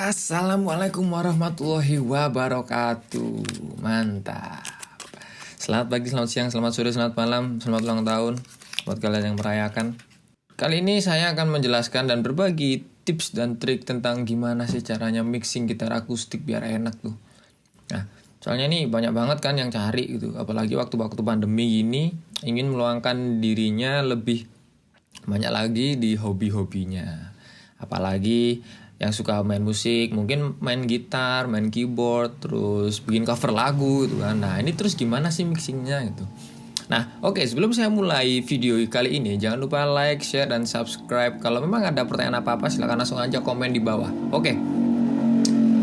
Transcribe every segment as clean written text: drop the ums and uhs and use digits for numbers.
Assalamualaikum warahmatullahi wabarakatuh. Mantap. Selamat pagi, selamat siang, selamat sore, selamat malam, selamat ulang tahun buat kalian yang merayakan. Kali ini saya akan menjelaskan dan berbagi tips dan trik tentang gimana sih caranya mixing gitar akustik biar enak tuh. Nah, soalnya nih banyak banget kan yang cari gitu, apalagi waktu-waktu pandemi ini ingin meluangkan dirinya lebih banyak lagi di hobi-hobinya. Apalagi yang suka main musik, mungkin main gitar, main keyboard, terus bikin cover lagu gitu kan. Nah, ini terus gimana sih mixingnya gitu. Nah, oke, sebelum saya mulai video kali ini, jangan lupa like, share, dan subscribe. Kalau memang ada pertanyaan apa-apa, silahkan langsung aja komen di bawah. Oke,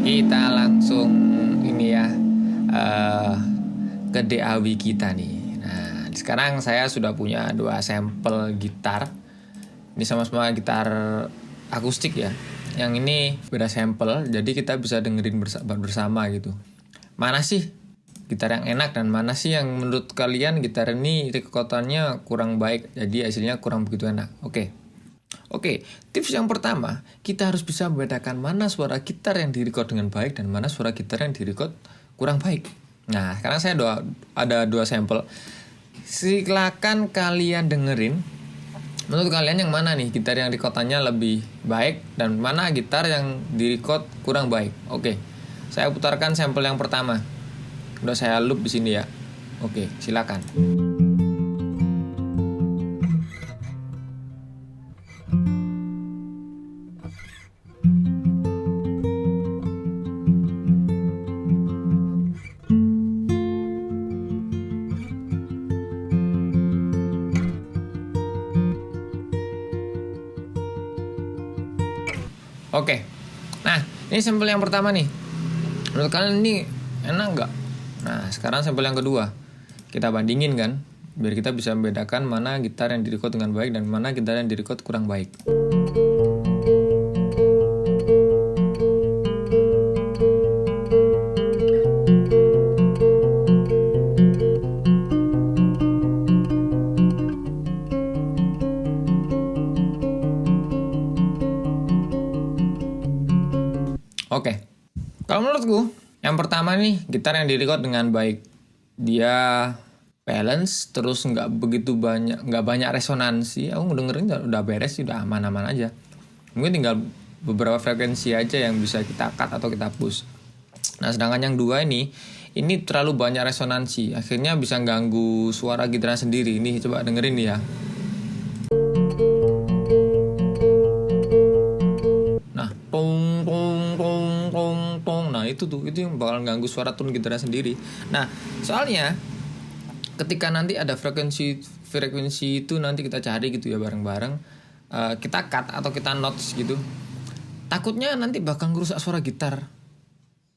kita langsung ini ya, ke DAW kita nih. Nah, sekarang saya sudah punya 2 sampel gitar. Ini sama-sama gitar akustik ya. Yang ini beda sampel, jadi kita bisa dengerin bersama gitu. Mana sih gitar yang enak dan mana sih yang menurut kalian gitar ini rekotannya kurang baik, jadi hasilnya kurang begitu enak. Oke, tips yang pertama, kita harus bisa membedakan mana suara gitar yang direcord dengan baik dan mana suara gitar yang direcord kurang baik. Nah, sekarang saya ada 2 sampel. Silakan kalian dengerin. Menurut kalian yang mana nih gitar yang rekotannya lebih baik dan mana gitar yang direcord kurang baik? Oke, saya putarkan sampel yang pertama. Udah saya loop di sini ya. Oke, silakan. Oke, nah ini sampel yang pertama nih. Menurut kalian ini enak nggak? Nah sekarang sampel yang kedua, kita bandingin kan, biar kita bisa membedakan mana gitar yang direcord dengan baik dan mana gitar yang direcord kurang baik. Oke, kalau menurutku yang pertama nih gitar yang direcord dengan baik, dia balance, terus nggak banyak resonansi. Aku dengerin udah beres sih, udah aman-aman aja. Mungkin tinggal beberapa frekuensi aja yang bisa kita cut atau kita push. Nah sedangkan yang dua ini terlalu banyak resonansi, akhirnya bisa ganggu suara gitarnya sendiri. Ini coba dengerin nih ya. Nah itu yang bakal ganggu suara tone gitarnya sendiri. Nah soalnya ketika nanti ada frekuensi itu nanti kita cari gitu ya bareng-bareng, kita cut atau kita notes gitu, takutnya nanti bakal ngerusak suara gitar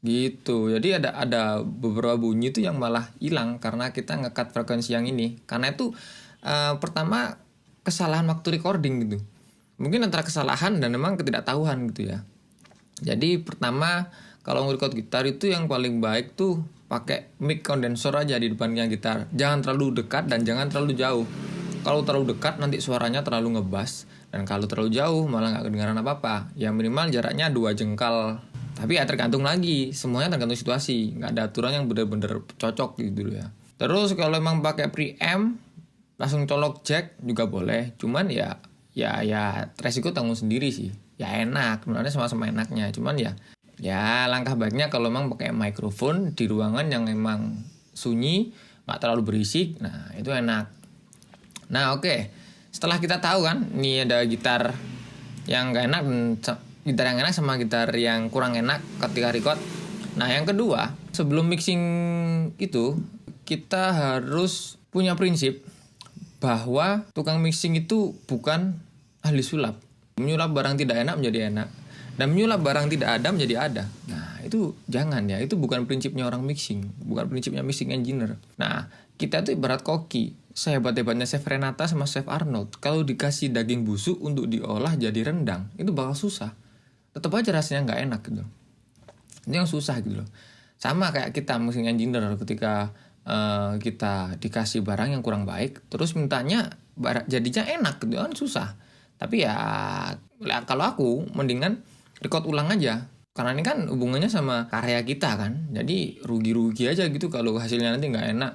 gitu. Jadi ada beberapa bunyi itu yang malah hilang karena kita nge-cut frekuensi yang ini. Karena itu pertama kesalahan waktu recording gitu, mungkin antara kesalahan dan memang ketidaktahuan gitu ya. Jadi pertama kalau nge-record gitar itu yang paling baik tuh pakai mic condenser aja di depannya gitar. Jangan terlalu dekat dan jangan terlalu jauh. Kalau terlalu dekat nanti suaranya terlalu ngebass, dan kalau terlalu jauh malah nggak kedengaran apa-apa. Ya minimal jaraknya 2 jengkal. Tapi ya tergantung lagi, semuanya tergantung situasi. Nggak ada aturan yang bener-bener cocok gitu ya. Terus kalau emang pakai preamp langsung colok jack juga boleh. Cuman ya resiko tanggung sendiri sih. Ya enak, sebenarnya sama-sama enaknya. Cuman ya langkah baiknya kalau memang pakai mikrofon di ruangan yang memang sunyi, nggak terlalu berisik. Nah itu enak. Nah oke, setelah kita tahu kan ini ada gitar yang nggak enak, gitar yang enak sama gitar yang kurang enak ketika record. Nah yang kedua, sebelum mixing itu kita harus punya prinsip bahwa tukang mixing itu bukan ahli sulap. Menyulap barang tidak enak menjadi enak, dan menyulap barang tidak ada menjadi ada. Nah itu jangan ya, itu bukan prinsipnya orang mixing, bukan prinsipnya mixing engineer. Nah kita tuh ibarat koki, sehebat-hebatnya Chef Renata sama Chef Arnold, kalau dikasih daging busuk untuk diolah jadi rendang, itu bakal susah, tetap aja rasanya nggak enak gitu. Ini yang susah gitu loh. Sama kayak kita mixing engineer, ketika kita dikasih barang yang kurang baik terus mintanya jadinya enak gitu kan susah. Tapi ya kalau aku mendingan record ulang aja. Karena ini kan hubungannya sama karya kita kan. Jadi rugi-rugi aja gitu kalau hasilnya nanti nggak enak.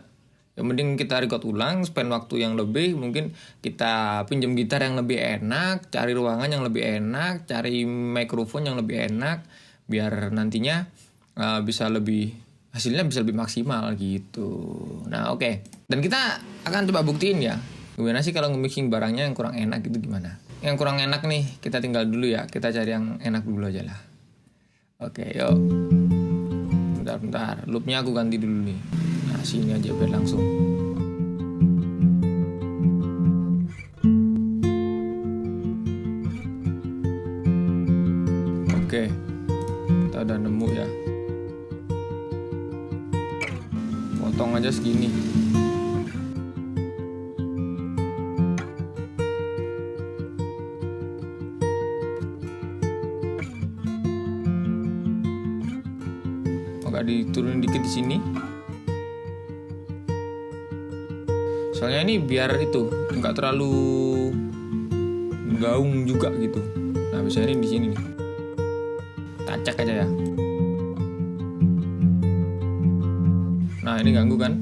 Ya mending kita record ulang, spend waktu yang lebih, mungkin kita pinjam gitar yang lebih enak, cari ruangan yang lebih enak, cari mikrofon yang lebih enak, biar nantinya hasilnya bisa lebih maksimal gitu. Nah oke. Dan kita akan coba buktiin ya, gimana sih kalau nge-mixing barangnya yang kurang enak itu gimana. Yang kurang enak nih kita tinggal dulu ya, kita cari yang enak dulu aja lah. Oke yuk. Bentar, loopnya aku ganti dulu nih. Nah sini aja biar langsung. Oke, kita udah nemu ya. Potong aja segini. Agak diturunin dikit di sini. Soalnya ini biar itu nggak terlalu gaung juga gitu. Nah biasanya ini di sini nih. Kita cek aja ya. Nah ini ganggu kan?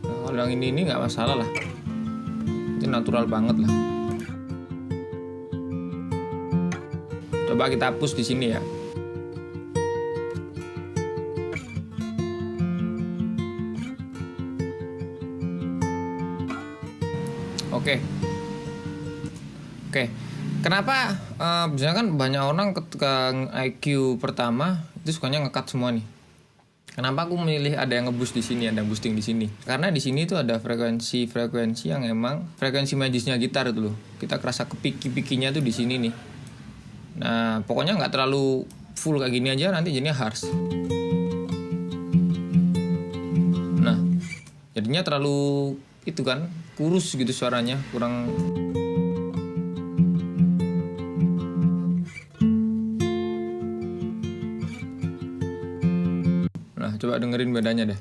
Nah, kalau yang ini nggak masalah lah. Itu natural banget lah. Coba kita hapus di sini ya. Oke. Kenapa? Biasanya kan banyak orang ketika IQ pertama itu sukanya ngekat semua nih. Kenapa aku memilih ada yang ngeboost di sini, ada yang boosting di sini? Karena di sini tuh ada frekuensi yang emang frekuensi magisnya gitar itu loh. Kita kerasa kepiki-pikinya tuh di sini nih. Nah, pokoknya nggak terlalu full kayak gini aja, nanti jadinya harsh. Nah, jadinya terlalu itu kan kurus gitu suaranya, kurang. Nah, coba dengerin bedanya deh.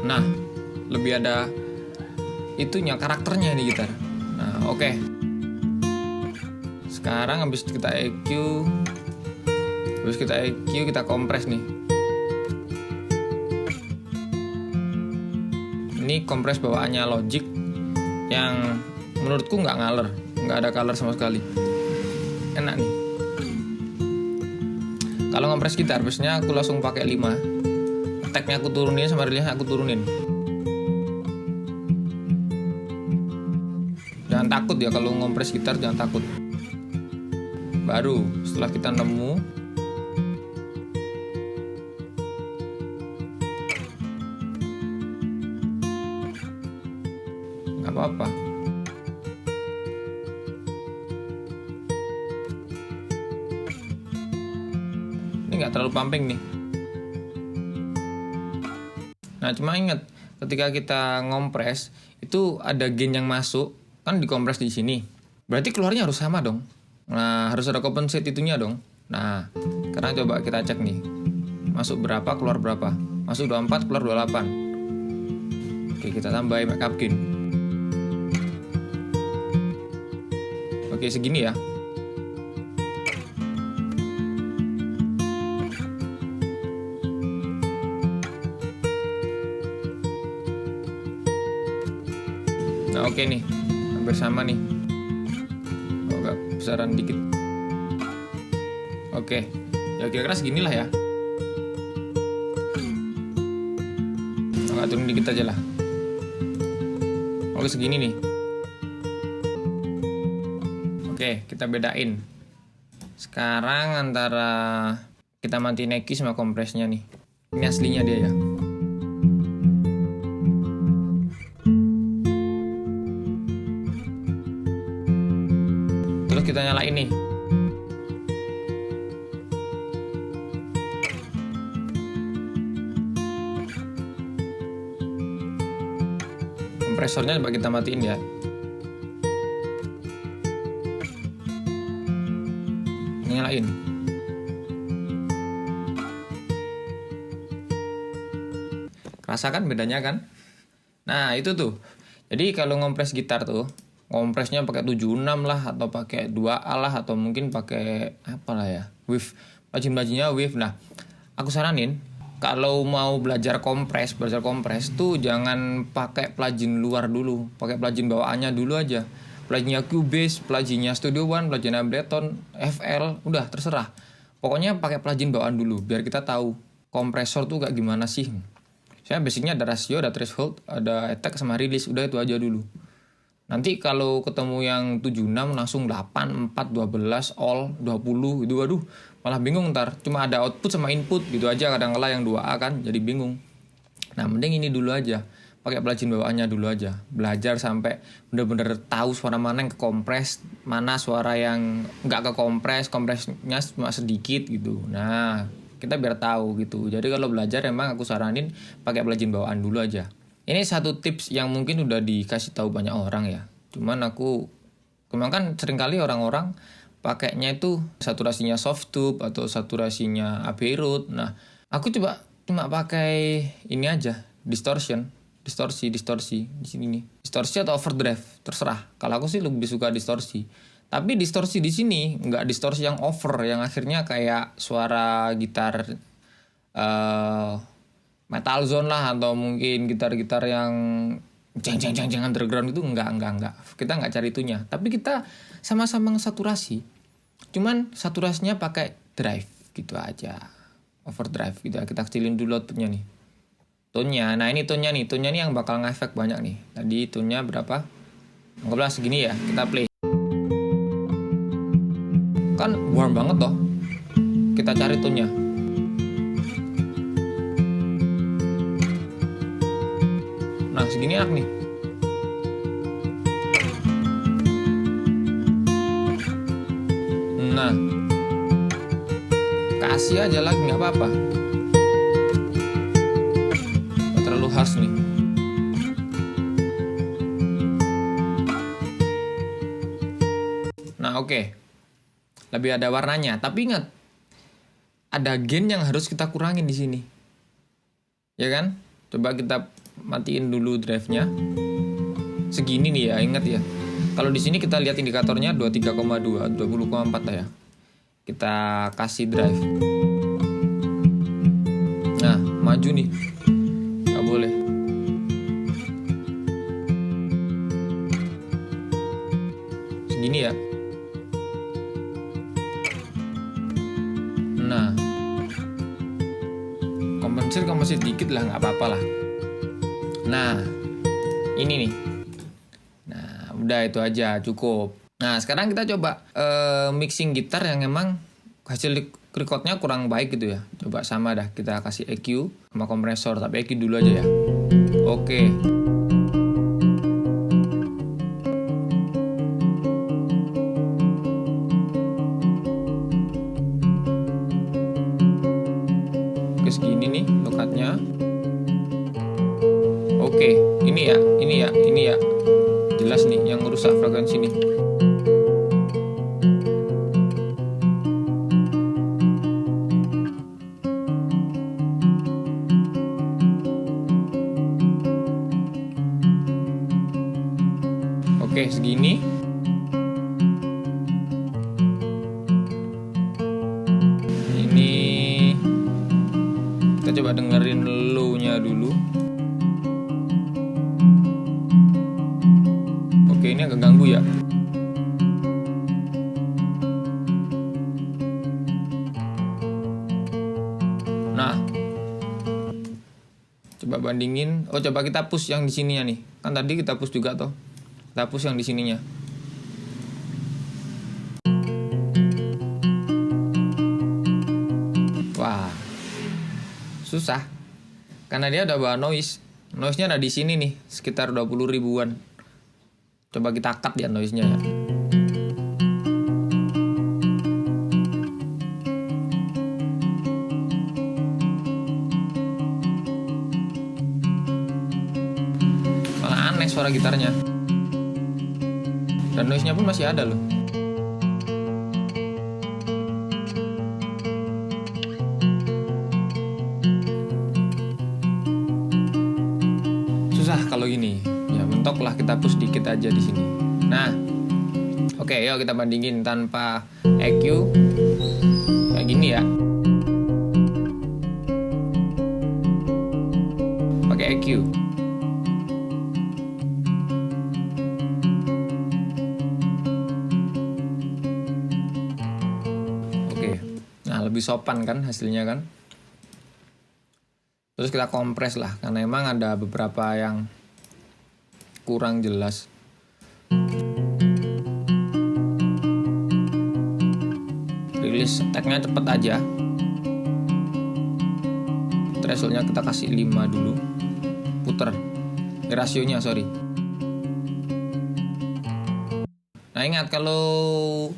Nah, lebih ada itunya, karakternya nih gitar. Nah, oke. Sekarang habis kita EQ, kita kompres nih. Ini kompres bawaannya Logic yang menurutku nggak ngaler, nggak ada color sama sekali. Enak nih. Kalau ngompres gitar, biasanya aku langsung pakai 5. Attack-nya aku turunin sama rilisnya aku turunin. Jangan takut ya kalau ngompres gitar, jangan takut. Baru setelah kita nemu, nggak apa-apa. Ini nggak terlalu pumping nih. Nah, cuma ingat ketika kita ngompres itu ada gain yang masuk, kan dikompres di sini. Berarti keluarnya harus sama dong. Nah, harus ada compensate itunya dong. Nah, sekarang coba kita cek nih. Masuk berapa, keluar berapa. Masuk 24, keluar 28. Oke, kita tambahin backup gain. Oke, segini ya. Nah, oke nih. Hampir sama nih. Agak besaran dikit. Oke. Ya kira-kira seginilah ya. Agak turun dikit aja lah. Oke, segini nih. Oke, kita bedain. Sekarang antara kita matiin EQ sama kompresnya nih. Ini aslinya dia ya. Terus kita nyalain nih. Kompresornya coba kita matiin ya. Nyalain. Rasakan bedanya kan? Nah, itu tuh. Jadi kalau ngompres gitar tuh, ngompresnya pakai 76 lah atau pakai 2A lah atau mungkin pakai apa lah ya? Wave. Plugin-pluginnya wave. Nah, aku saranin kalau mau belajar kompres tuh jangan pakai plugin luar dulu, pakai plugin bawaannya dulu aja. Pluginnya Cubase, pluginnya Studio One, pluginnya Ableton, FL, udah terserah. Pokoknya pakai plugin bawaan dulu biar kita tahu kompresor tuh kayak gimana sih. Saya basicnya ada rasio, ada threshold, ada attack sama release, udah itu aja dulu. Nanti kalau ketemu yang 76 langsung 8, 4, 12, all, 20 itu waduh malah bingung ntar. Cuma ada output sama input gitu aja kadang-kala yang 2A kan jadi bingung. Nah mending ini dulu aja. Pakai plugin bawaannya dulu aja. Belajar sampai bener-bener tahu suara mana yang kekompres, mana suara yang nggak kekompres, kompresnya cuma sedikit gitu. Nah kita biar tahu gitu. Jadi kalau belajar emang aku saranin pakai plugin bawaan dulu aja. Ini satu tips yang mungkin udah dikasih tahu banyak orang ya. Cuman memang kan seringkali orang-orang pakainya itu saturasinya soft tube atau saturasinya Abbey Road. Nah, aku cuma pakai ini aja, distorsi di sini nih. Distorsi atau overdrive, terserah. Kalau aku sih lebih suka distorsi. Tapi distorsi di sini nggak distorsi yang over, yang akhirnya kayak suara gitar metal zone lah atau mungkin gitar-gitar yang jeng underground itu enggak. Kita nggak cari itunya. Tapi kita sama-sama saturasi. Cuman saturasinya pakai drive gitu aja. Overdrive gitu. Kita kecilin dulu outputnya nih. Tone-nya. Nah, ini tone-nya nih. Tone-nya nih yang bakal ngefek banyak nih. Tadi tone-nya berapa? Anggaplah segini ya. Kita play. Kan warm banget toh. Kita cari tone-nya. Nah, segini enak nih. Nah, kasih aja lagi nggak apa-apa. Nggak terlalu harsh nih. Nah, oke. Lebih ada warnanya. Tapi ingat, ada gain yang harus kita kurangin di sini. Ya kan? Coba kita matiin dulu drive-nya. Segini nih ya, ingat ya. Kalau di sini kita lihat indikatornya 23,2, 20,4 lah ya. Kita kasih drive. Nah, maju nih. Nggak boleh. Segini ya. Nah, kompensir dikit lah, nggak apa-apa lah. Nah, ini nih. Nah, udah itu aja, cukup. Nah, sekarang kita coba mixing gitar yang emang hasil recordnya kurang baik gitu ya. Coba sama dah, kita kasih EQ sama kompresor, tapi EQ dulu aja ya. Oke. Oke, segini nih lokatnya. Oke, ini ya. Jelas nih yang merusak frekuensi nih. Oke, segini. Ini kita coba dengerin low-nya dulu. Oke, ini agak ganggu ya. Nah, coba bandingin. Oh, coba kita push yang di sininya nih. Kan tadi kita push juga toh. Kita push yang di sininya. Wah, susah. Karena dia udah bawa noise. Noise-nya ada di sini nih, sekitar 20 ribuan. Coba kita cut ya noise-nya ya. Malah aneh suara gitarnya. Dan noise-nya pun masih ada loh. kalau gini. Ya mentok lah, kita push dikit aja di sini. Nah, oke, yuk kita bandingin tanpa EQ kayak gini ya. Pakai EQ. Oke. Nah, lebih sopan kan hasilnya kan. Terus kita kompres lah, karena emang ada beberapa yang kurang jelas. Rilis tag-nya cepet aja. Thresholdnya kita kasih 5 dulu. Puter. Rasionya sorry. Nah ingat kalau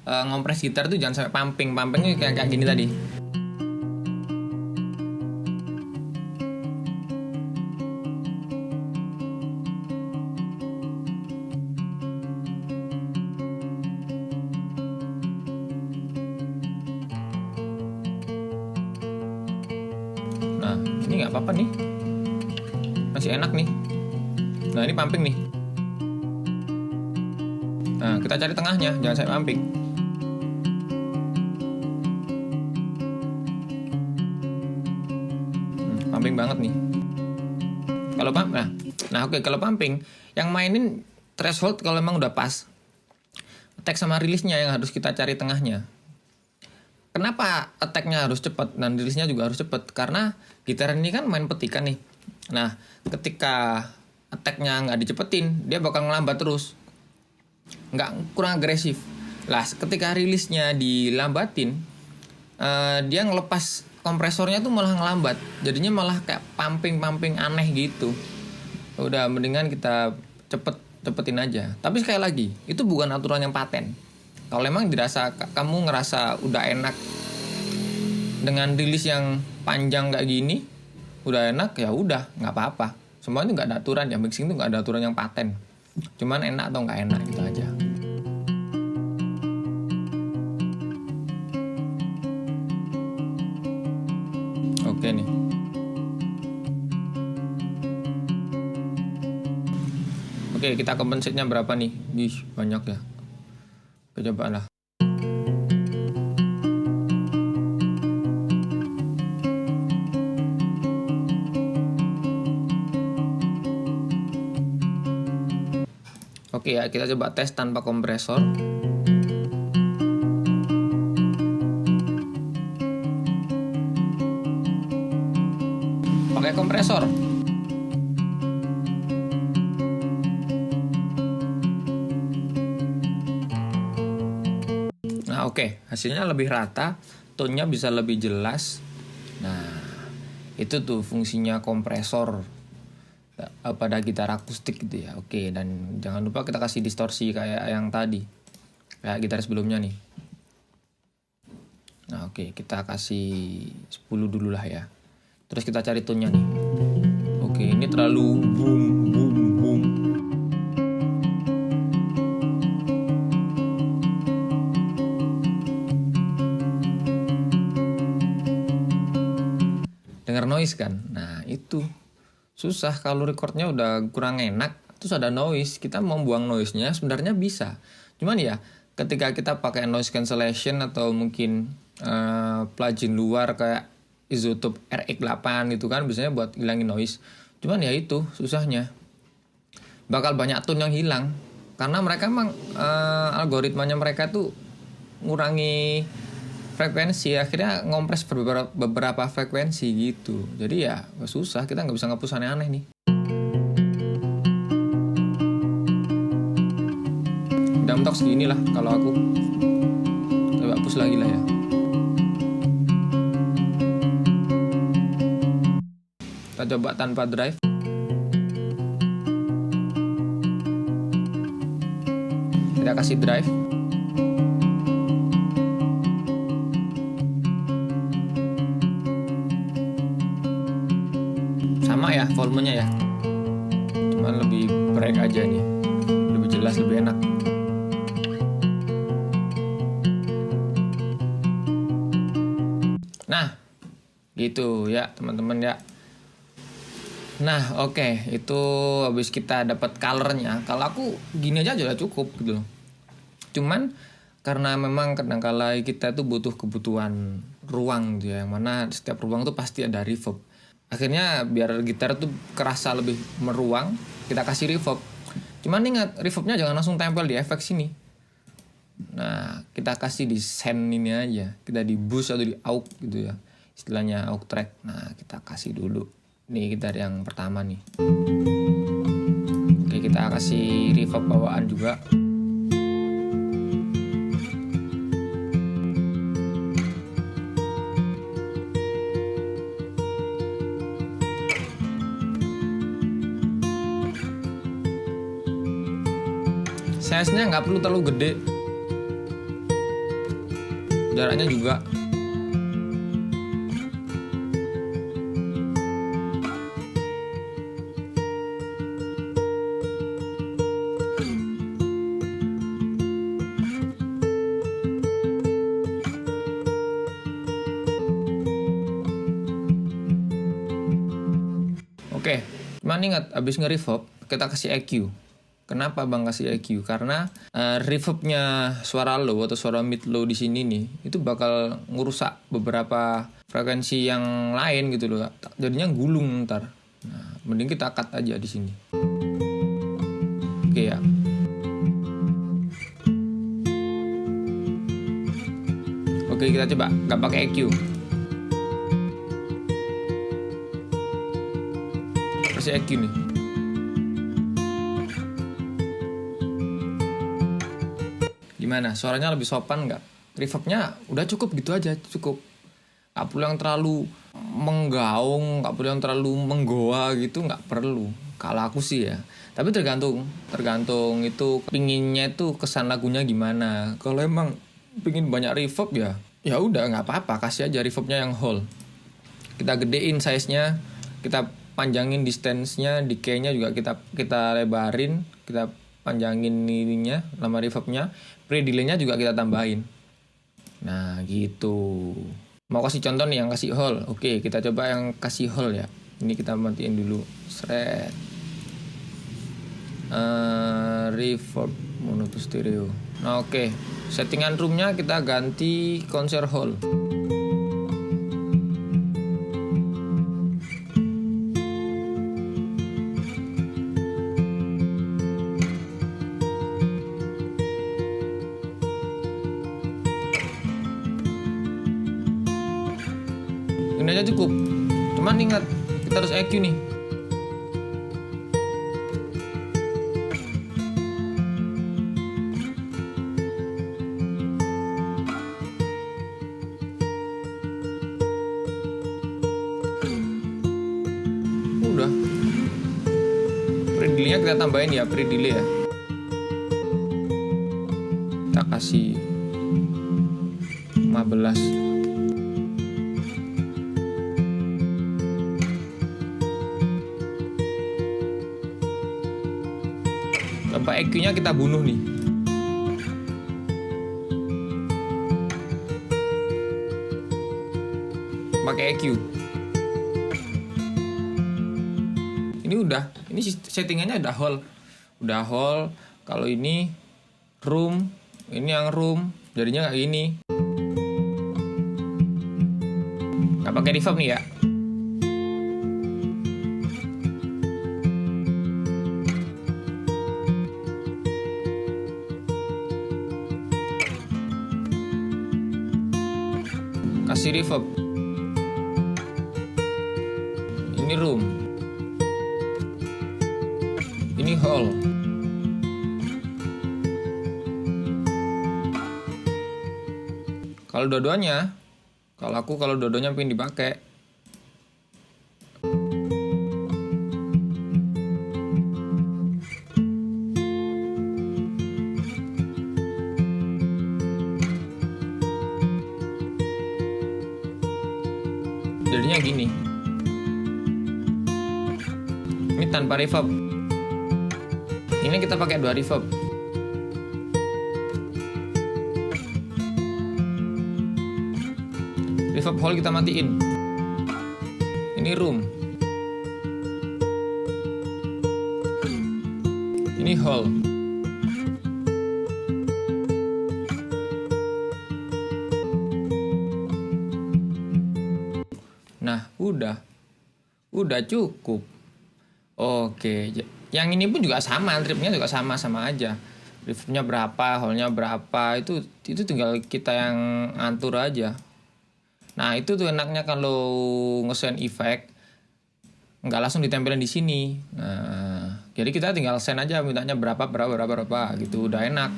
ngompres gitar tuh jangan sampai pumping. Pumpingnya kayak gini tadi. Nah ini nggak apa-apa nih, masih enak nih. Nah ini pumping nih. Nah kita cari tengahnya, jangan sampai pumping. Pumping banget nih. Kalau nah oke, kalau pumping yang mainin threshold kalau emang udah pas. Attack sama rilisnya yang harus kita cari tengahnya. Kenapa attack-nya harus cepat dan rilisnya juga harus cepat? Karena gitar ini kan main petikan nih. Nah, ketika attack-nya nggak dicepetin, dia bakal ngelambat terus. Kurang agresif. Lah, ketika rilisnya dilambatin, dia ngelepas kompresornya tuh malah ngelambat. Jadinya malah kayak pumping aneh gitu. Udah mendingan kita cepetin aja. Tapi sekali lagi, itu bukan aturan yang paten. Kalau emang kamu ngerasa udah enak dengan rilis yang panjang kayak gini, udah enak ya udah, nggak apa-apa. Semua itu nggak ada aturan ya, mixing itu nggak ada aturan yang paten. Cuman enak atau nggak enak gitu aja. Oke nih. Oke, kita compensate-nya berapa nih? Ih, banyak ya. Coba lah. Oke ya, kita coba tes tanpa kompresor. Pakai kompresor. Nah oke, hasilnya lebih rata, tone-nya bisa lebih jelas. Nah itu tuh fungsinya kompresor pada gitar akustik gitu ya. Oke, dan jangan lupa kita kasih distorsi kayak yang tadi, kayak gitar sebelumnya nih. Nah oke, kita kasih 10 dulu lah ya. Terus kita cari tone-nya nih. Oke, ini terlalu boom boom boom. Dengar noise kan? Nah itu susah kalau recordnya udah kurang enak, terus ada noise. Kita mau buang noise-nya sebenarnya bisa. Cuman ya ketika kita pakai noise cancellation atau mungkin plugin luar kayak Isotope RX8 gitu kan, biasanya buat hilangin noise. Cuman ya itu susahnya. Bakal banyak tone yang hilang karena mereka emang algoritmanya mereka tuh ngurangi frekuensi, akhirnya ngompres beberapa frekuensi gitu. Jadi ya susah, kita nggak bisa ngapus aneh-aneh nih. Udah mentok segini lah kalau aku. Coba hapus lagi lah ya. Kita coba tanpa drive. Kita kasih drive. Sama ya volumenya ya, cuman lebih break aja nih, lebih jelas, lebih enak. Nah gitu ya teman-teman ya. Nah, oke, itu habis kita dapat colornya. Kalau aku gini aja udah cukup gitu loh. Cuman karena memang kadang-kala kita tuh butuh kebutuhan ruang gitu ya, yang mana setiap ruang tuh pasti ada reverb. Akhirnya biar gitar tuh kerasa lebih meruang, kita kasih reverb. Cuman ingat, reverbnya jangan langsung tempel di efek sini. Nah, kita kasih di send ini aja. Kita di boost atau di aux gitu ya. Istilahnya aux track. Nah, kita kasih dulu. Nih gitar yang pertama nih. Oke, kita kasih reverb bawaan juga. Size-nya nggak perlu terlalu gede. Jaraknya juga. Oke, cuman ingat abis nge-reverb kita kasih EQ. Kenapa bang kasih EQ? Karena reverbnya suara low atau suara mid low di sini nih itu bakal ngerusak beberapa frekuensi yang lain gitu loh. Jadinya gulung ntar. Nah, mending kita cut aja di sini. Oke ya. Oke, kita coba nggak pakai EQ. Kasih EQ nih. Gimana? Suaranya lebih sopan nggak? Reverbnya udah cukup gitu aja, cukup. Nggak perlu yang terlalu menggaung, nggak perlu yang terlalu menggoa gitu, nggak perlu. Kalau aku sih ya. Tapi tergantung itu pinginnya itu kesan lagunya gimana. Kalau emang pingin banyak reverb ya udah nggak apa-apa, kasih aja reverbnya yang whole. Kita gedein size-nya, kita panjangin distance-nya, decay-nya juga kita lebarin, kita panjangin ininya, lama reverbnya, pre-delay-nya juga kita tambahin. Nah gitu. Mau kasih contoh nih yang kasih whole. Oke, kita coba yang kasih whole ya. Ini kita matiin dulu. Seret. Reverb mono to stereo. Nah oke, settingan room-nya kita ganti konser whole. Ini aja cukup. Cuman ingat, kita harus EQ nih. Udah. Pre-delay-nya kita tambahin ya, pre-delay ya. Kita kasih 15. Coba EQ-nya kita bunuh nih. Pakai EQ. Ini udah, ini settingannya udah whole. Udah whole. Kalau ini room, ini yang room, jadinya kayak gini. Nggak pakai reverb nih ya. Kasih reverb. Ini room. Ini hall. Kalau dua-duanya, kalau dua-duanya pengen dipakai. Jadinya gini. Ini tanpa reverb. Ini kita pakai 2 reverb. Reverb hall kita matiin. Ini room. Ini hold. Nah, udah cukup. Oke, yang ini pun juga sama, tripnya juga sama aja. Reverbnya berapa, hold-nya berapa, itu tinggal kita yang atur aja. Nah, itu tuh enaknya kalau nge-send efek nggak langsung ditempelin di sini. Nah, jadi kita tinggal send aja mintanya berapa gitu, udah enak.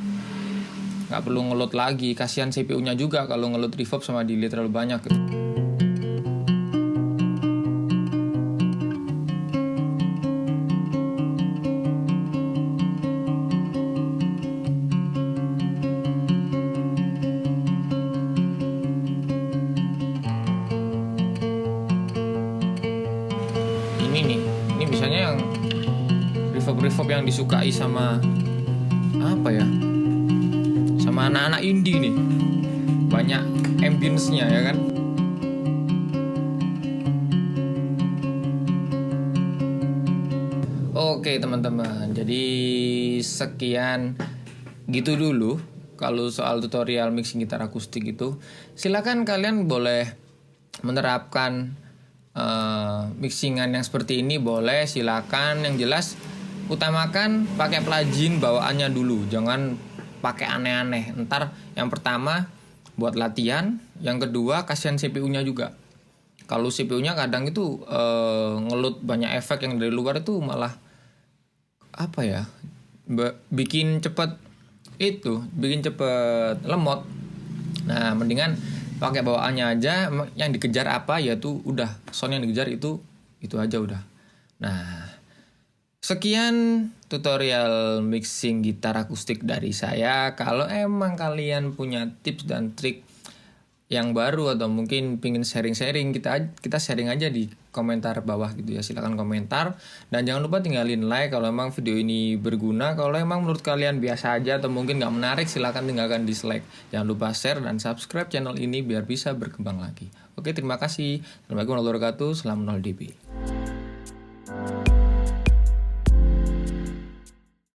Nggak perlu ngeload lagi, kasihan CPU-nya juga kalau ngeload reverb sama delay terlalu banyak gitu. Ini biasanya yang reverb yang disukai sama apa ya, sama anak-anak indie nih, banyak ambience-nya ya kan. Oke teman-teman, jadi sekian gitu dulu kalau soal tutorial mixing gitar akustik itu. Silakan kalian boleh menerapkan mixingan yang seperti ini, boleh silakan. Yang jelas utamakan pakai plugin bawaannya dulu, jangan pakai aneh-aneh. Ntar yang pertama buat latihan, yang kedua kasihan CPU-nya juga. Kalau CPU-nya kadang itu ngeload banyak efek yang dari luar, itu malah apa ya, bikin cepet lemot. Nah, mendingan pakai bawaannya aja, yang dikejar apa ya tuh udah, sound yang dikejar itu aja udah. Nah, sekian tutorial mixing gitar akustik dari saya. Kalau emang kalian punya tips dan trik yang baru atau mungkin pingin sharing-sharing, kita sharing aja di komentar bawah gitu ya. Silakan komentar dan jangan lupa tinggalin like kalau emang video ini berguna. Kalau emang menurut kalian biasa aja atau mungkin nggak menarik, silakan tinggalkan dislike. Jangan lupa share dan subscribe channel ini biar bisa berkembang lagi. Oke, terima kasih. Assalamualaikum warahmatullahi wabarakatuh. Salam 0dB.